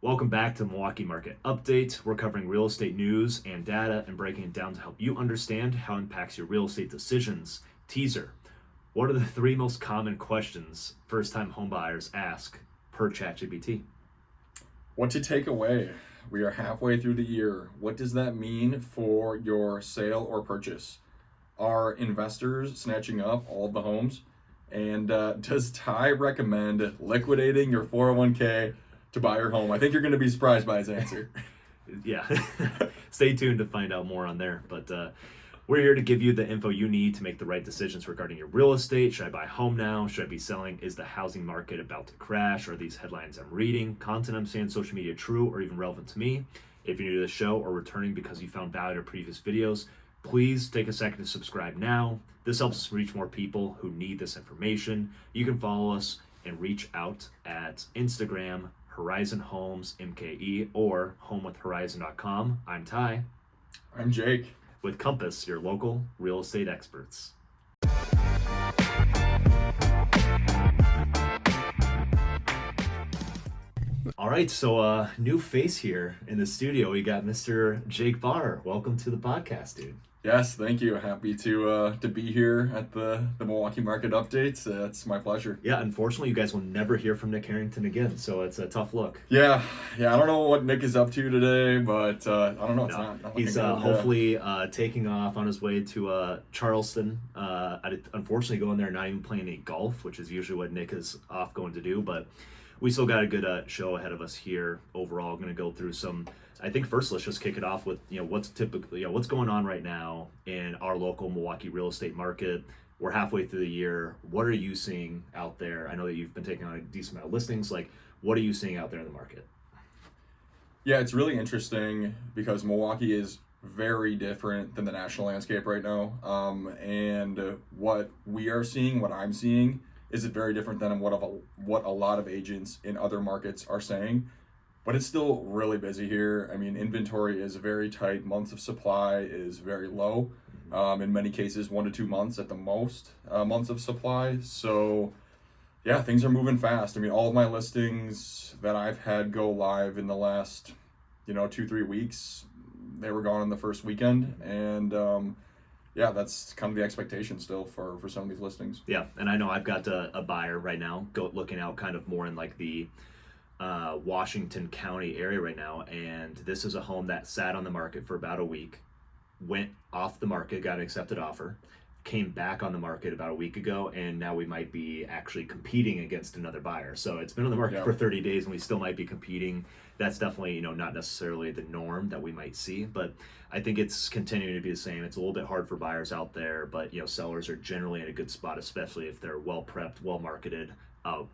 Welcome back to Milwaukee Market Update. We're covering real estate news and data and breaking it down to help you understand how it impacts your real estate decisions. Teaser. What are the three most common questions first-time homebuyers ask per ChatGPT? What to take away? We are halfway through the year. What does that mean for your sale or purchase? Are investors snatching up all of the homes? And does Ty recommend liquidating your 401k to buy your home? I think you're going to be surprised by his answer. Yeah, stay tuned to find out more on there. But we're here to give you the info you need to make the right decisions regarding your real estate. Should I buy a home now? Should I be selling? Is the housing market about to crash? Are these headlines I'm reading, content I'm seeing on social media true or even relevant to me? If you're new to the show or returning because you found value in our previous videos, please take a second to subscribe now. This helps us reach more people who need this information. You can follow us and reach out at Instagram, Horizon Homes MKE, or homewithhorizon.com. I'm Ty. I'm Jake. With Compass, your local real estate experts. All right, so new face here in the studio. We got Mr. Jake Barr. Welcome to the podcast, dude. Yes, thank you. Happy to be here at the Milwaukee Market Updates. It's my pleasure. Yeah, unfortunately, you guys will never hear from Nick Harrington again, so it's a tough look. Yeah. I don't know what Nick is up to today, but I don't know. It's not He's hopefully taking off on his way to Charleston. Unfortunately, going there, not even playing any golf, which is usually what Nick is off going to do, but we still got a good show ahead of us here. Overall, going to go through some. I think first let's just kick it off with what's typically what's going on right now in our local Milwaukee real estate market. We're halfway through the year. What are you seeing out there? I know that you've been taking on a decent amount of listings. Like, what are you seeing out there in the market? Yeah, it's really interesting because Milwaukee is very different than the national landscape right now. And what we are seeing, what I'm seeing, is it very different than what a lot of agents in other markets are saying. But it's still really busy here. I mean, inventory is very tight. Months of supply is very low. In many cases, 1 to 2 months at the most, months of supply. So, yeah, things are moving fast. I mean, all of my listings that I've had go live in the last, 2-3 weeks, they were gone in the first weekend. And, yeah, that's kind of the expectation still for some of these listings. Yeah, and I know I've got a buyer right now looking out kind of more in like the Washington County area right now, and this is a home that sat on the market for about a week, went off the market, got an accepted offer, came back on the market about a week ago, and now we might be actually competing against another buyer. So it's been on the market for 30 days and we still might be competing. That's definitely not necessarily the norm that we might see, but I think it's continuing to be the same. It's a little bit hard for buyers out there, but sellers are generally in a good spot, especially if they're well prepped, well marketed,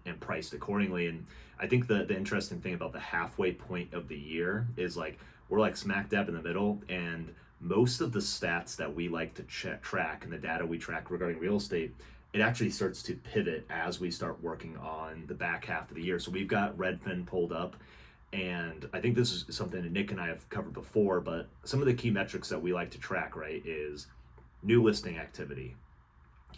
and priced accordingly. And I think the interesting thing about the halfway point of the year is like we're like smack dab in the middle, and most of the stats that we like to track and the data we track regarding real estate, it actually starts to pivot as we start working on the back half of the year. So we've got Redfin pulled up, and I think this is something that Nick and I have covered before, but some of the key metrics that we like to track, right, is new listing activity,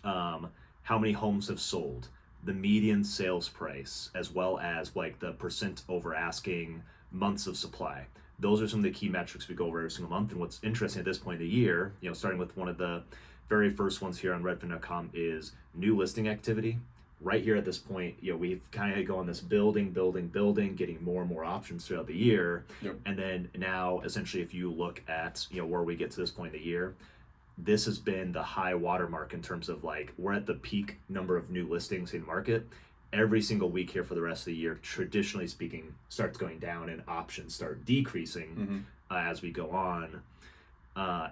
how many homes have sold, the median sales price, as well as like the percent over asking, months of supply. Those are some of the key metrics we go over every single month. And what's interesting at this point in the year, starting with one of the very first ones here on redfin.com is new listing activity. Right here at this point, we've kind of go on this building, getting more and more options throughout the year. Yep. And then now, essentially, if you look at, where we get to this point in the year, this has been the high watermark in terms of like, we're at the peak number of new listings in market. Every single week here for the rest of the year, traditionally speaking, starts going down and options start decreasing as we go on.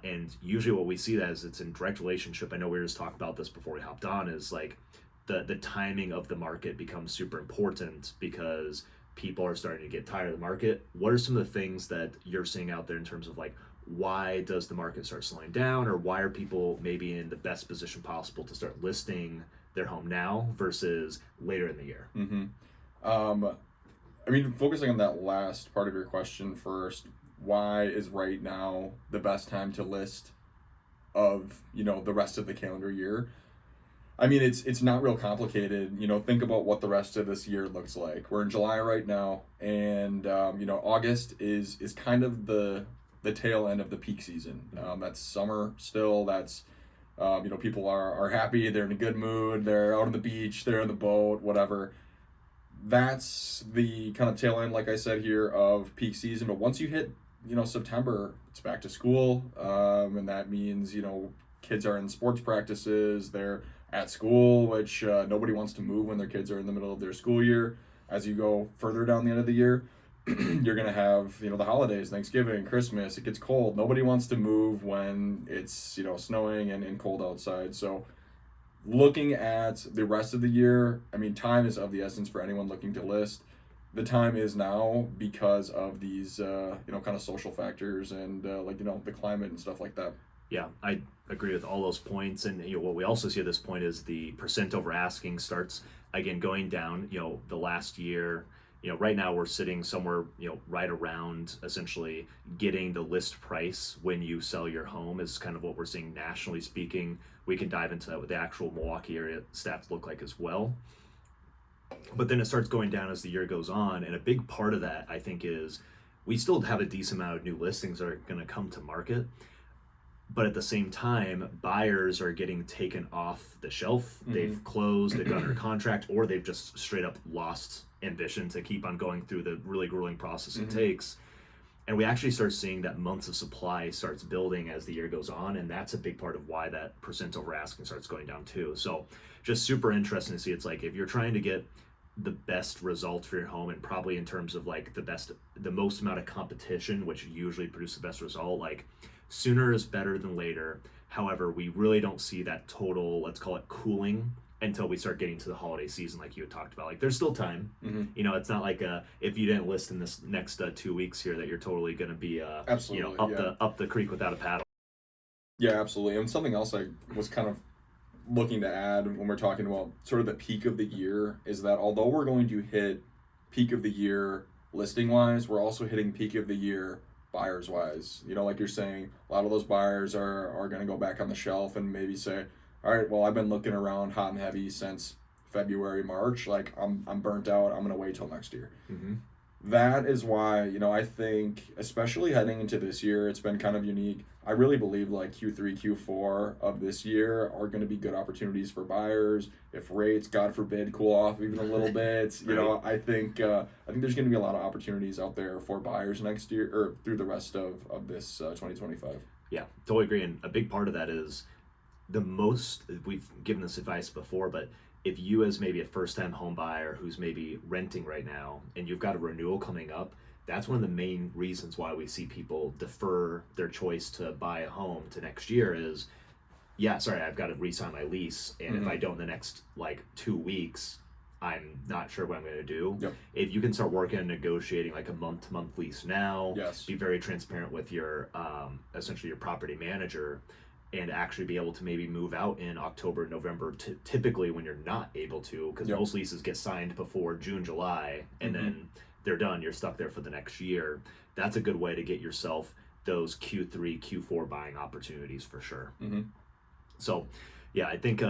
And usually what we see that is it's in direct relationship. I know we were just talking about this before we hopped on, is like the timing of the market becomes super important because people are starting to get tired of the market. What are some of the things that you're seeing out there in terms of like, why does the market start slowing down, or why are people maybe in the best position possible to start listing their home now versus later in the year? I mean, focusing on that last part of your question first, why is right now the best time to list of, the rest of the calendar year? I mean, it's not real complicated. Think about what the rest of this year looks like. We're in July right now, and August is kind of the tail end of the peak season. That's summer still. That's people are happy. They're in a good mood. They're out on the beach. They're on the boat. Whatever. That's the kind of tail end, like I said here, of peak season. But once you hit September, it's back to school, and that means kids are in sports practices. They're at school, which nobody wants to move when their kids are in the middle of their school year. As you go further down the end of the year, you're going to have the holidays, Thanksgiving, Christmas. It gets cold. Nobody wants to move when it's snowing and cold outside. So looking at the rest of the year, I mean, time is of the essence for anyone looking to list. The time is now because of these kind of social factors and the climate and stuff like that. Yeah, I agree with all those points. And what we also see at this point is the percent over asking starts again going down. The last year, right now we're sitting somewhere right around essentially getting the list price when you sell your home is kind of what we're seeing nationally speaking. We can dive into that what the actual Milwaukee area stats look like as well. But then it starts going down as the year goes on, and a big part of that I think is we still have a decent amount of new listings that are going to come to market. But at the same time, buyers are getting taken off the shelf. They've closed, they've got under contract, or they've just straight up lost ambition to keep on going through the really grueling process it takes. And we actually start seeing that months of supply starts building as the year goes on, and that's a big part of why that percent over asking starts going down too. So just super interesting to see. It's like if you're trying to get the best result for your home, and probably in terms of like the most amount of competition, which usually produces the best result, like sooner is better than later. However, we really don't see that total, let's call it cooling, until we start getting to the holiday season, like you had talked about. Like there's still time. It's not like if you didn't list in this next 2 weeks here that you're totally going to be Absolutely, up the creek without a paddle. Yeah, absolutely. And something else I was kind of looking to add when we're talking about sort of the peak of the year is that although we're going to hit peak of the year listing wise, we're also hitting peak of the year buyers wise. Like you're saying, a lot of those buyers are going to go back on the shelf and maybe say, all right, well, I've been looking around hot and heavy since February, March. Like I'm burnt out. I'm going to wait till next year. That is why, I think, especially heading into this year, it's been kind of unique. I really believe like Q3, Q4 of this year are going to be good opportunities for buyers. If rates, God forbid, cool off even a little bit, I think there's going to be a lot of opportunities out there for buyers next year or through the rest of this 2025. Yeah, totally agree. And a big part of that is we've given this advice before, but if you as maybe a first-time home buyer who's maybe renting right now and you've got a renewal coming up, that's one of the main reasons why we see people defer their choice to buy a home to next year is, I've got to re-sign my lease, and if I don't in the next like 2 weeks, I'm not sure what I'm going to do. Yep. If you can start working on negotiating like a month-to-month lease now, be very transparent with your essentially your property manager, and actually be able to maybe move out in October, November, typically when you're not able to, because most leases get signed before June, July, and then they're done. You're stuck there for the next year. That's a good way to get yourself those Q3, Q4 buying opportunities for sure. So, I think,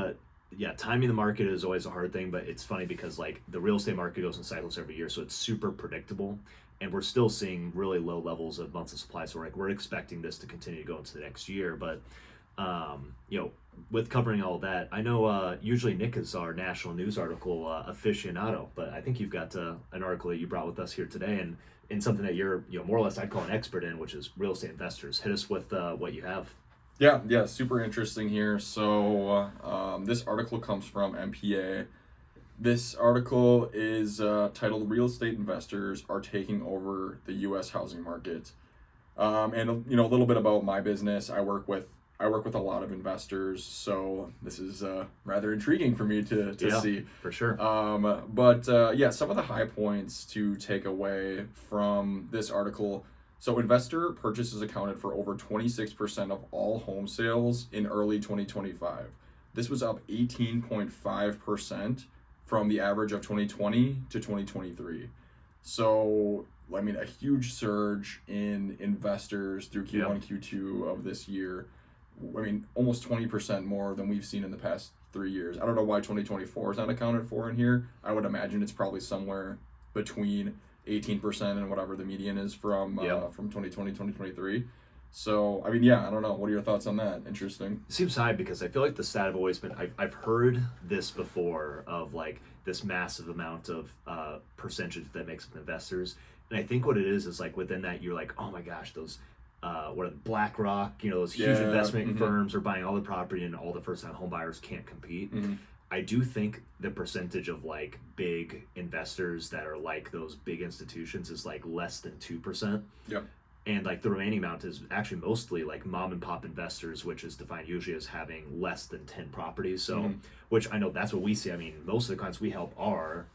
timing the market is always a hard thing, but it's funny because like the real estate market goes in cycles every year, so it's super predictable. And we're still seeing really low levels of months of supply. So we're expecting this to continue to go into the next year, but with covering all that, I know usually Nick is our national news article aficionado, but I think you've got an article that you brought with us here today, and in something that you're more or less I'd call an expert in, which is real estate investors. Hit us with what you have. Yeah, super interesting here. So this article comes from MPA. This article is titled "Real Estate Investors Are Taking Over the U.S. Housing Market," and a little bit about my business. I work with a lot of investors, so this is rather intriguing for me to see. For sure. But some of the high points to take away from this article. So investor purchases accounted for over 26% of all home sales in early 2025. This was up 18.5% from the average of 2020 to 2023. So, I mean, a huge surge in investors through Q1, Q2 of this year. I mean, almost 20% more than we've seen in the past 3 years. I don't know why 2024 is not accounted for in here. I would imagine it's probably somewhere between 18% and whatever the median is from 2020, 2023. So, I mean, yeah, I don't know. What are your thoughts on that? Interesting. It seems high because I feel like the stat have always been, I've heard this before of like this massive amount of percentage that makes up investors. And I think what it is like within that, you're like, oh my gosh, those, what are the BlackRock, those huge investment firms are buying all the property and all the first time home buyers can't compete. I do think the percentage of like big investors that are like those big institutions is like less than 2%. Yep. And like the remaining amount is actually mostly like mom and pop investors, which is defined usually as having less than 10 properties. So, which I know that's what we see. I mean, most of the clients we help are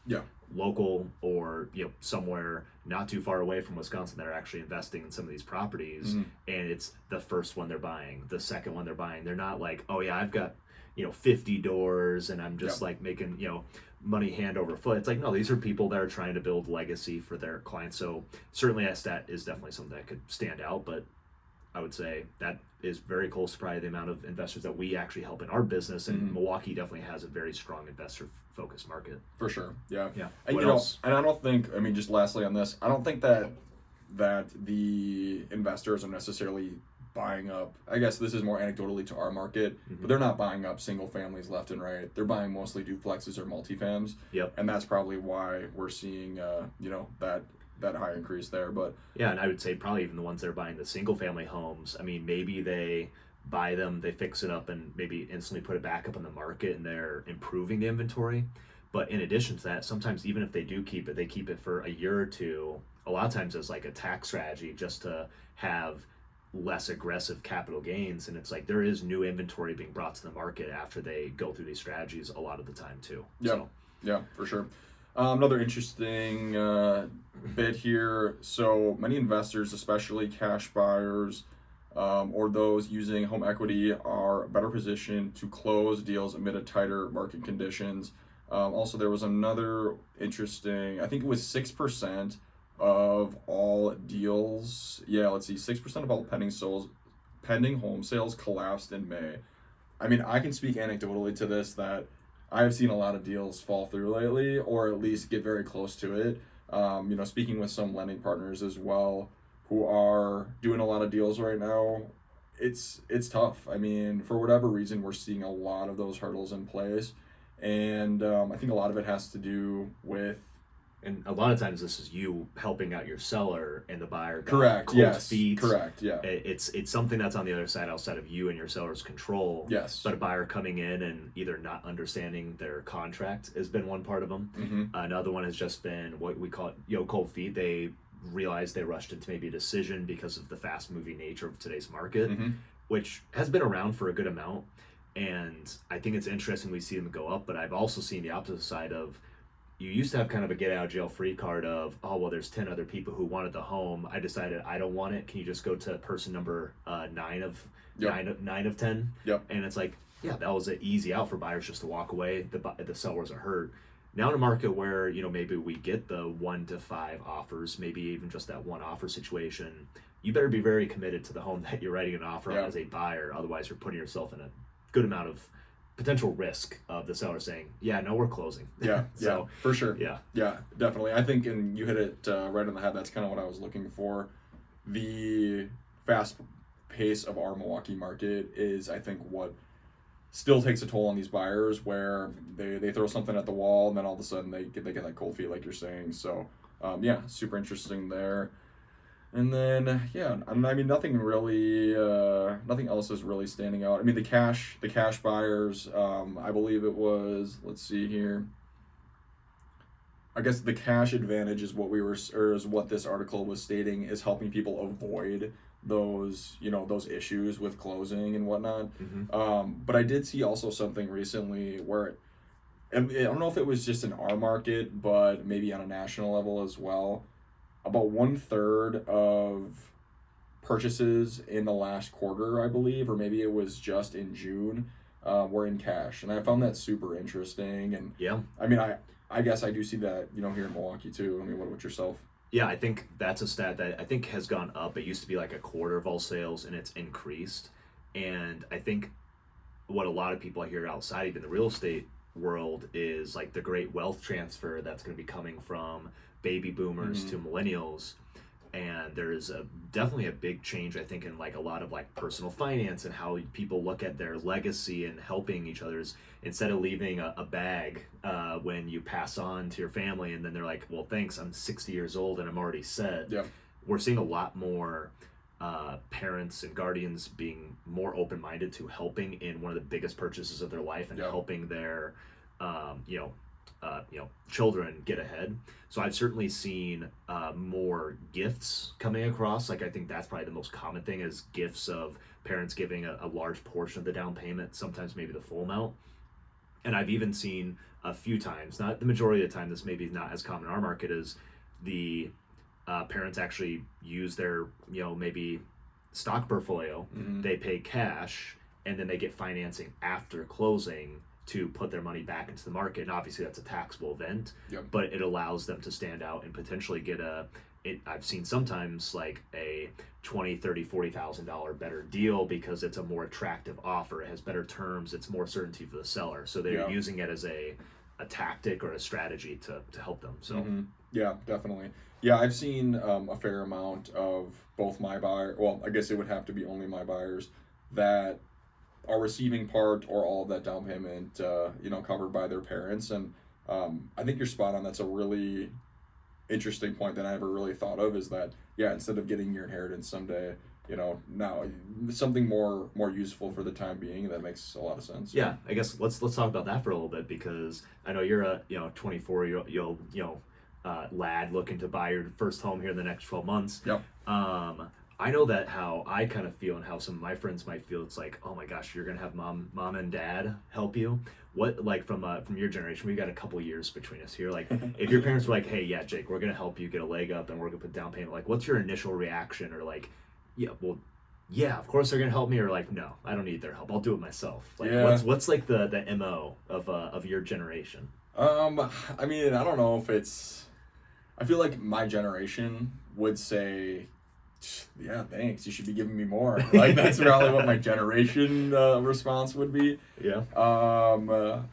local or somewhere not too far away from Wisconsin that are actually investing in some of these properties. And it's the first one they're buying, the second one they're buying. They're not like, oh yeah, I've got 50 doors and I'm just like making money hand over foot. It's like, no, these are people that are trying to build legacy for their clients. So certainly that stat is definitely something that could stand out, but I would say that is very close to probably the amount of investors that we actually help in our business. And Milwaukee definitely has a very strong investor focused market. For sure. Yeah. And what else? And I don't think, I mean, just lastly on this, I don't think that the investors are necessarily buying up, I guess this is more anecdotally to our market, but they're not buying up single families left and right. They're buying mostly duplexes or multifams. And that's probably why we're seeing that high increase there. But yeah, and I would say probably even the ones that are buying the single family homes, I mean, maybe they buy them, they fix it up and maybe instantly put it back up on the market and they're improving the inventory. But in addition to that, sometimes even if they do keep it, they keep it for a year or two, a lot of times as like a tax strategy just to have less aggressive capital gains. And it's like there is new inventory being brought to the market after they go through these strategies a lot of the time too. Yeah, for sure. Another interesting bit here. So many investors, especially cash buyers or those using home equity, are better positioned to close deals amid a tighter market conditions. Also, there was another interesting, I think it was 6% of all deals. 6% of all pending home sales collapsed in May. I mean, I can speak anecdotally to this that I have seen a lot of deals fall through lately, or at least get very close to it. Speaking with some lending partners as well, who are doing a lot of deals right now, it's tough. I mean, for whatever reason, we're seeing a lot of those hurdles in place, and I think a lot of it has to do with. And a lot of times this is you helping out your seller and the buyer. Correct. Yes. Feet. Correct. Yeah. It's something that's on the other side outside of you and your seller's control. Yes. But a buyer coming in and either not understanding their contract has been one part of them. Another one has just been what we call cold feet. They realized they rushed into maybe a decision because of the fast moving nature of today's market, which has been around for a good amount. And I think it's interesting we see them go up, but I've also seen the opposite side of, you used to have kind of a get out of jail free card of, oh, well, there's 10 other people who wanted the home. I decided I don't want it. Can you just go to person number 9 of 10? Yep. And it's like, yeah, that was an easy out for buyers just to walk away. The seller wasn't hurt. Now in a market where, maybe we get the 1 to 5 offers, maybe even just that one offer situation, you better be very committed to the home that you're writing an offer on as a buyer. Otherwise, you're putting yourself in a good amount of potential risk of the seller saying, yeah, no, we're closing. So, for sure. Yeah, definitely. I think, and you hit it right on the head. That's kind of what I was looking for. The fast pace of our Milwaukee market is, I think, what still takes a toll on these buyers, where they throw something at the wall and then all of a sudden they get that cold feet, like you're saying. So, super interesting there. And then, I mean, nothing really, nothing else is really standing out. I mean, the cash buyers, I believe it was, let's see here. I guess the cash advantage is is what this article was stating, is helping people avoid those issues with closing and whatnot. But I did see also something recently where, and I don't know if it was just in our market, but maybe on a national level as well, about 1/3 of purchases in the last quarter, I believe, or maybe it was just in June, were in cash. And I found that super interesting. And I mean, I guess I do see that, here in Milwaukee too. I mean, what about yourself? Yeah, I think that's a stat that I think has gone up. It used to be like 1/4 of all sales and it's increased. And I think what a lot of people I hear outside even the real estate world is like the great wealth transfer that's going to be coming from baby boomers to millennials. And there's definitely a big change, I think, in like a lot of like personal finance and how people look at their legacy and helping each other's, instead of leaving a bag when you pass on to your family and then they're like, well, thanks, I'm 60 years old and I'm already set. Yeah. We're seeing a lot more parents and guardians being more open-minded to helping in one of the biggest purchases of their life and helping their children get ahead. So I've certainly seen more gifts coming across. Like, I think that's probably the most common thing, is gifts of parents giving a large portion of the down payment, sometimes maybe the full amount. And I've even seen a few times, not the majority of the time, this maybe not as common in our market, is the parents actually use their maybe stock portfolio. They pay cash and then they get financing after closing to put their money back into the market. And obviously that's a taxable event, but it allows them to stand out and potentially get I've seen sometimes like a $20,000, $30,000, $40,000 better deal because it's a more attractive offer. It has better terms. It's more certainty for the seller. So they're using it as a tactic or a strategy to help them. So yeah, definitely. Yeah, I've seen a fair amount of both my buyer. Well, I guess it would have to be only my buyers that are receiving part or all of that down payment, covered by their parents. And I think you're spot on. That's a really interesting point that I never really thought of, is that, instead of getting your inheritance someday, now something more useful for the time being. That makes a lot of sense. Yeah, I guess let's talk about that for a little bit, because I know you're a 24-year-old lad looking to buy your first home here in the next 12 months. Yep. I know that how I kind of feel and how some of my friends might feel. It's like, oh my gosh, you're gonna have mom and dad help you. What, like, from your generation, we've got a couple years between us here. Like, if your parents were like, hey, yeah, Jake, we're gonna help you get a leg up and we're gonna put down payment, like, what's your initial reaction? Or like, yeah, of course they're gonna help me, or like, no, I don't need their help, I'll do it myself. Like, what's like the MO of your generation? I mean, I don't know if it's. I feel like my generation would say, yeah, thanks, you should be giving me more. Like, that's probably what my generation response would be. Yeah. For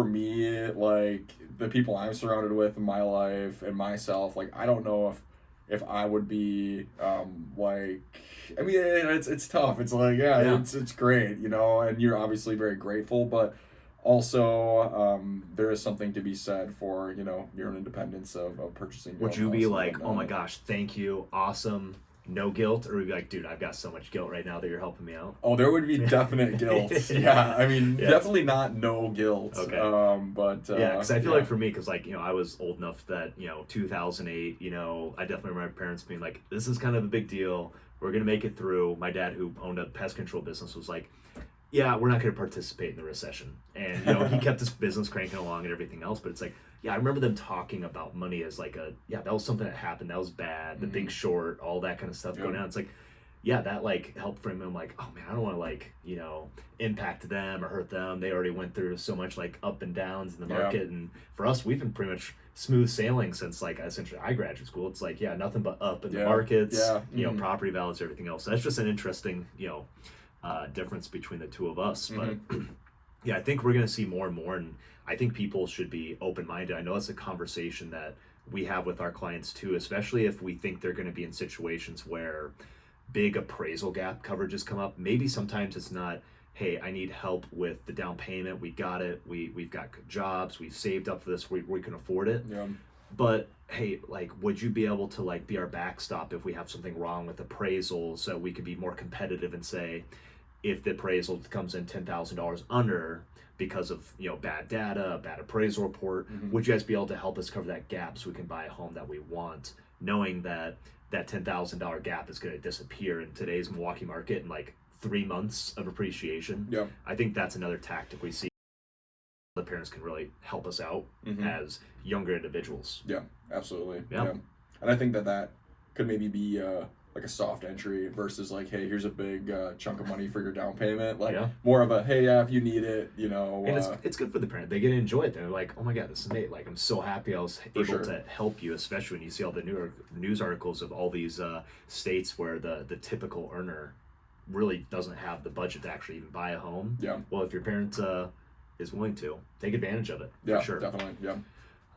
me, like, the people I'm surrounded with in my life and myself, like, I don't know if I would be like, I mean, it's tough. It's like, it's great, and you're obviously very grateful, but also there is something to be said for your own independence of purchasing. Would you be like, oh my gosh, thank you, awesome, no guilt? Or would you be like, dude, I've got so much guilt right now that you're helping me out? Oh, there would be definite guilt. Yeah, I mean, definitely not no guilt. Okay. But because I feel like for me, because like, I was old enough that 2008, I definitely remember my parents being like, this is kind of a big deal, we're gonna make it through. My dad, who owned a pest control business, was like, yeah, we're not going to participate in the recession. And, he kept his business cranking along and everything else. But it's like, I remember them talking about money as like that was something that happened. That was bad. The Big Short, all that kind of stuff going on. It's like, that like helped frame him like, oh man, I don't want to like, impact them or hurt them. They already went through so much like up and downs in the market. And for us, we've been pretty much smooth sailing since like essentially I graduate school. It's like, nothing but up in the markets, property values, everything else. So that's just an interesting, difference between the two of us. But I think we're going to see more and more, and I think people should be open-minded. I know it's a conversation that we have with our clients too, especially if we think they're going to be in situations where big appraisal gap coverages come up. Maybe sometimes it's not, hey, I need help with the down payment, we got it, we've got good jobs, we've saved up for this, we can afford it. But hey, like, would you be able to like be our backstop if we have something wrong with appraisal, so we could be more competitive and say, if the appraisal comes in $10,000 under because of bad data, a bad appraisal report, would you guys be able to help us cover that gap so we can buy a home that we want, knowing that that $10,000 gap is going to disappear in today's Milwaukee market in like 3 months of appreciation? I think that's another tactic we see. The parents can really help us out as younger individuals. Yeah, absolutely. Yeah. And I think that could maybe be like a soft entry versus like, hey, here's a big chunk of money for your down payment. Like more of a, hey, if you need it, And it's good for the parent. They get to enjoy it. They're like, oh my God, this is amazing. Like, I'm so happy I was able to help you, especially when you see all the news articles of all these states where the typical earner really doesn't have the budget to actually even buy a home. Yeah. Well, if your parent is willing to, take advantage of it. Yeah, for sure. definitely. Yeah.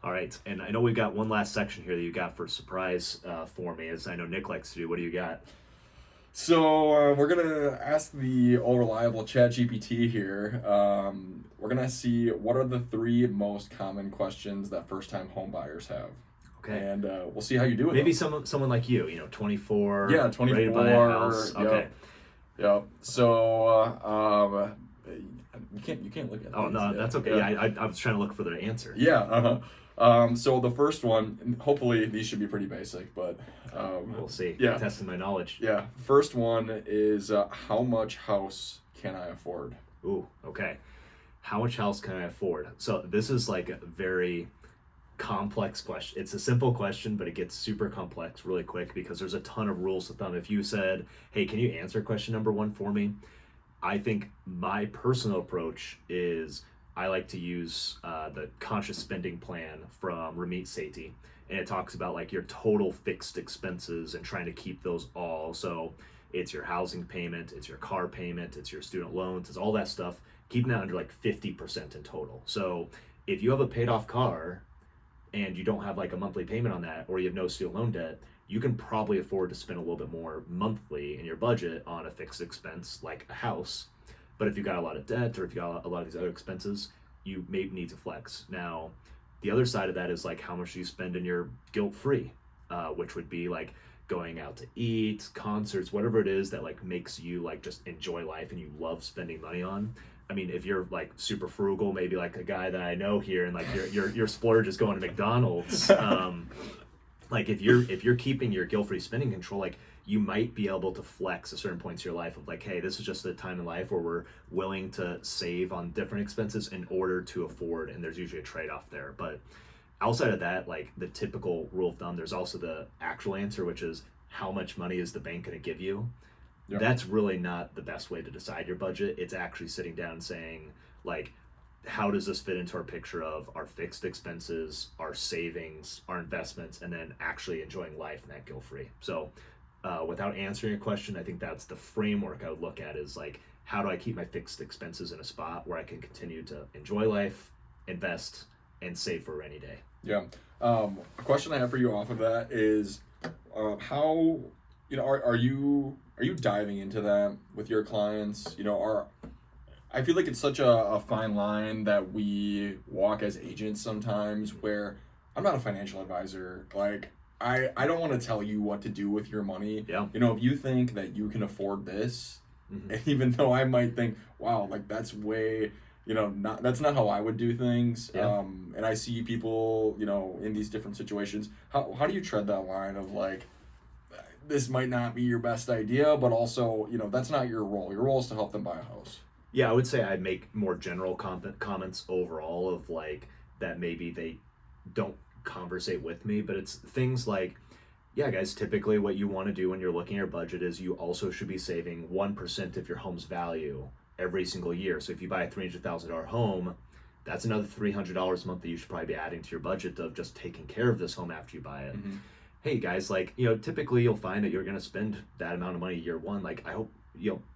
All right, and I know we've got one last section here that you got for surprise for me, as I know Nick likes to do. What do you got? So we're gonna ask the all reliable ChatGPT here. We're gonna see what are the 3 most common questions that first time home buyers have. Okay. And we'll see how you do with Maybe them. someone like you, 24. Yeah, 24. Ready to buy a house. Yep. Okay. Yep. So you can't look at. Oh these no, yet. that's okay. Yeah, I was trying to look for the answer. Yeah. So the first one, hopefully these should be pretty basic, but We'll see. Yeah. Testing my knowledge. yeah. First one is how much house can I afford? Ooh, okay. How much house can I afford? So this is like a very complex question. It's a simple question, but it gets super complex really quick because there's a ton of rules of thumb. If you said, hey, can you answer question number 1 for me? I think my personal approach is I like to use the conscious spending plan from Ramit Sethi. And it talks about like your total fixed expenses and trying to keep those all. So it's your housing payment, it's your car payment, it's your student loans, it's all that stuff, keeping that under like 50% in total. So if you have a paid off car and you don't have like a monthly payment on that, or you have no student loan debt, you can probably afford to spend a little bit more monthly in your budget on a fixed expense like a house. But if you've got a lot of debt, or if you got a lot of these other expenses, you may need to flex. Now, the other side of that is like how much do you spend in your guilt-free, which would be like going out to eat, concerts, whatever it is that like makes you like just enjoy life and you love spending money on. I mean, if you're like super frugal, maybe like a guy that I know here, and like your splurge is going to McDonald's. Like if you're keeping your guilt-free spending control, like you might be able to flex at certain points in your life of like, hey, this is just the time in life where we're willing to save on different expenses in order to afford, and there's usually a trade-off there. But outside of that, like the typical rule of thumb, there's also the actual answer, which is how much money is the bank going to give you? Yep. That's really not the best way to decide your budget. It's actually sitting down and saying, like, how does this fit into our picture of our fixed expenses, our savings, our investments, and then actually enjoying life and that guilt-free. So without answering your question, I think that's the framework I would look at is like, how do I keep my fixed expenses in a spot where I can continue to enjoy life, invest, and save for a rainy day? Yeah. A question I have for you off of that is how, are you diving into that with your clients? I feel like it's such a fine line that we walk as agents sometimes, where I'm not a financial advisor. Like, I don't want to tell you what to do with your money. Yeah. If you think that you can afford this, even though I might think, wow, like that's way, that's not how I would do things. Yeah. And I see people, in these different situations. How do you tread that line of like, this might not be your best idea, but also, that's not your role. Your role is to help them buy a house. Yeah, I would say I make more general comments overall of like that maybe they don't conversate with me, but it's things like, yeah, guys, typically what you want to do when you're looking at your budget is you also should be saving 1% of your home's value every single year. So if you buy a $300,000 home, that's another $300 a month that you should probably be adding to your budget of just taking care of this home after you buy it. Mm-hmm. Hey guys, like, typically you'll find that you're going to spend that amount of money year one. Like, I hope,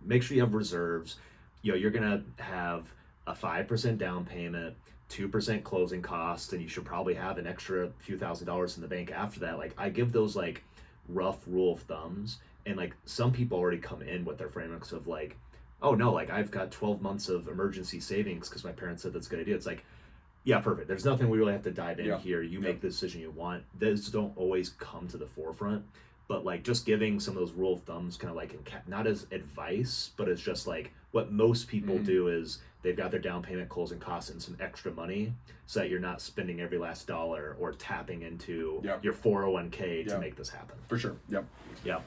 make sure you have reserves. You're going to have a 5% down payment, 2% closing costs, and you should probably have an extra few $1,000s in the bank after that. Like, I give those like rough rule of thumbs, and like some people already come in with their frameworks of like, oh no, like I've got 12 months of emergency savings because my parents said that's a good idea. It's like, yeah, perfect. There's nothing we really have to dive in here. You make the decision you want. Those don't always come to the forefront, but like just giving some of those rule of thumbs kind of like not as advice, but it's just like what most people do is they've got their down payment, closing costs, and some extra money so that you're not spending every last dollar or tapping into your 401k to make this happen. For sure. Yep. Yeah.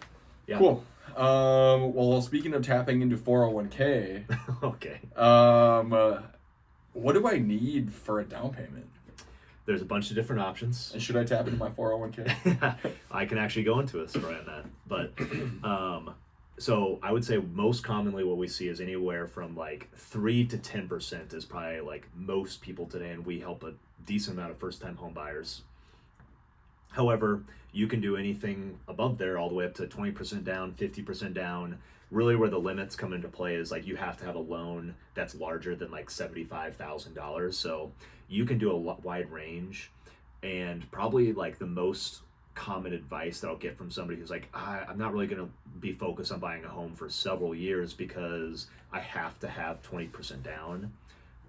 Yeah. Cool. Well, speaking of tapping into 401k, okay. What do I need for a down payment? There's a bunch of different options. And should I tap into my 401k? I can actually go into a story on that. But so I would say most commonly what we see is anywhere from like 3 to 10% is probably like most people today, and we help a decent amount of first-time home buyers. However, you can do anything above there all the way up to 20% down, 50% down. Really where the limits come into play is like you have to have a loan that's larger than like $75,000. So you can do a wide range, and probably like the most common advice that I'll get from somebody who's like, I'm not really going to be focused on buying a home for several years because I have to have 20% down.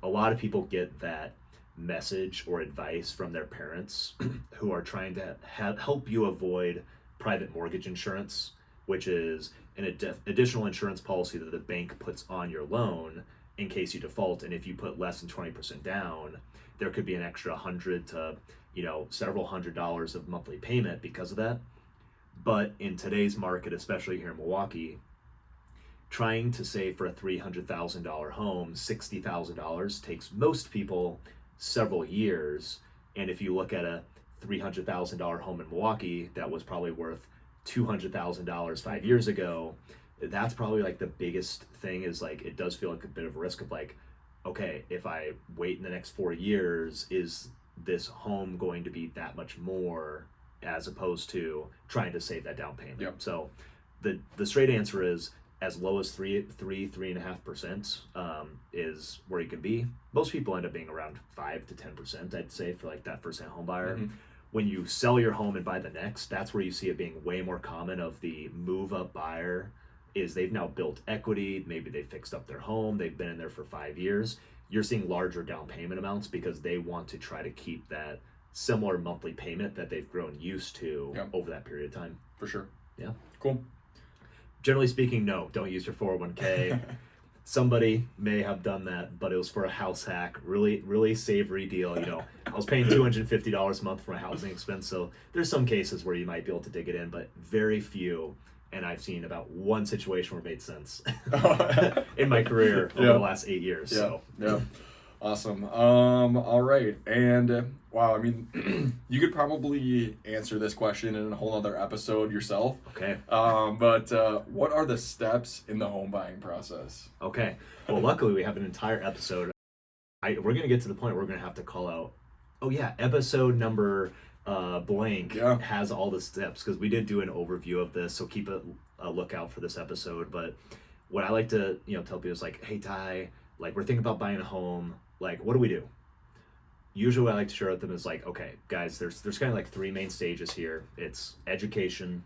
A lot of people get that message or advice from their parents who are trying to help you avoid private mortgage insurance, which is an additional insurance policy that the bank puts on your loan in case you default. And if you put less than 20% down, there could be an extra $100 to several $100s of monthly payment because of that. But in today's market, especially here in Milwaukee, trying to save for a $300,000 home, $60,000 takes most people several years. And if you look at a $300,000 home in Milwaukee that was probably worth $200,000 5 years ago, that's probably like the biggest thing. Is like, it does feel like a bit of a risk of like, okay, if I wait in the next 4 years, is this home going to be that much more, as opposed to trying to save that down payment? Yep. So the straight answer is as low as 3.5% is where you can be. Most people end up being around 5 to 10%, I'd say, for like that first-hand home buyer. Mm-hmm. When you sell your home and buy the next, that's where you see it being way more common. Of the move-up buyer, is they've now built equity, maybe they fixed up their home, they've been in there for 5 years. You're seeing larger down payment amounts because they want to try to keep that similar monthly payment that they've grown used to over that period of time. For sure. Yeah. Cool. Generally speaking, no, don't use your 401k. Somebody may have done that, but it was for a house hack. Really, really savory deal. I was paying $250 a month for my housing expense. So there's some cases where you might be able to dig it in, but very few. And I've seen about one situation where it made sense in my career over the last 8 years. Yeah. So. Yeah. Awesome. All right. And wow, I mean, you could probably answer this question in a whole other episode yourself. Okay. But what are the steps in the home buying process? Okay. Well, luckily we have an entire episode. We're going to get to the point where we're going to have to call out, episode number blank has all the steps, because we did do an overview of this. So keep a lookout for this episode. But what I like to, tell people is like, hey, Ty, like, we're thinking about buying a home. Like, what do we do? Usually what I like to share with them is like, okay, guys, there's kind of like 3 main stages here. It's education,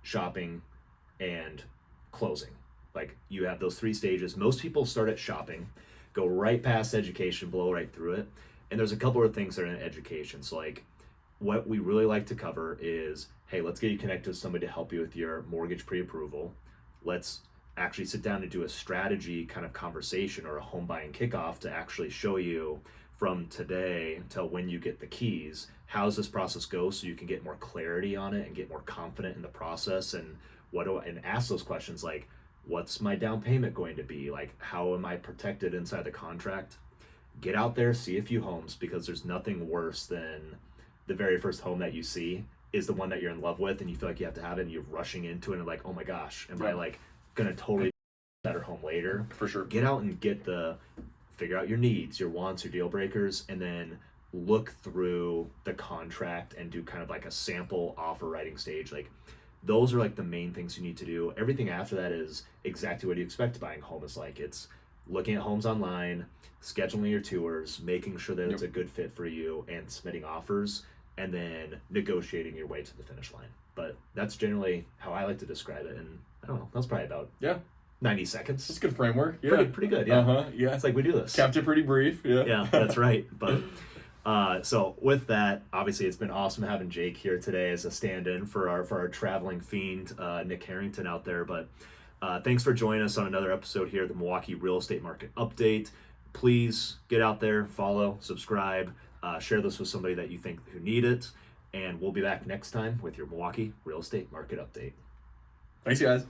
shopping, and closing. Like, you have those 3 stages. Most people start at shopping, go right past education, blow right through it. And there's a couple of things that are in education. So like, what we really like to cover is, hey, let's get you connected with somebody to help you with your mortgage pre-approval. Let's actually sit down and do a strategy kind of conversation or a home buying kickoff to actually show you from today until when you get the keys, how does this process go, so you can get more clarity on it and get more confident in the process. And and ask those questions like, what's my down payment going to be? Like, how am I protected inside the contract? Get out there, see a few homes, because there's nothing worse than the very first home that you see is the one that you're in love with, and you feel like you have to have it, and you're rushing into it and like, oh my gosh, am I like gonna totally better home later? For sure. Get out and figure out your needs, your wants, your deal breakers, and then look through the contract and do kind of like a sample offer writing stage. Like, those are like the main things you need to do. Everything after that is exactly what you expect buying a home is like. It's looking at homes online, scheduling your tours, making sure that it's a good fit for you, and submitting offers, and then negotiating your way to the finish line. But that's generally how I like to describe it. And I don't know, that's probably about 90 seconds. That's a good framework. Yeah. Pretty good. Yeah. Yeah. It's like we do this. Kept it pretty brief. Yeah. Yeah, that's right. But so with that, obviously it's been awesome having Jake here today as a stand-in for our traveling fiend, Nick Harrington out there. But thanks for joining us on another episode here at the Milwaukee Real Estate Market Update. Please get out there, follow, subscribe, share this with somebody that you think who need it. And we'll be back next time with your Milwaukee Real Estate Market Update. Thanks, guys.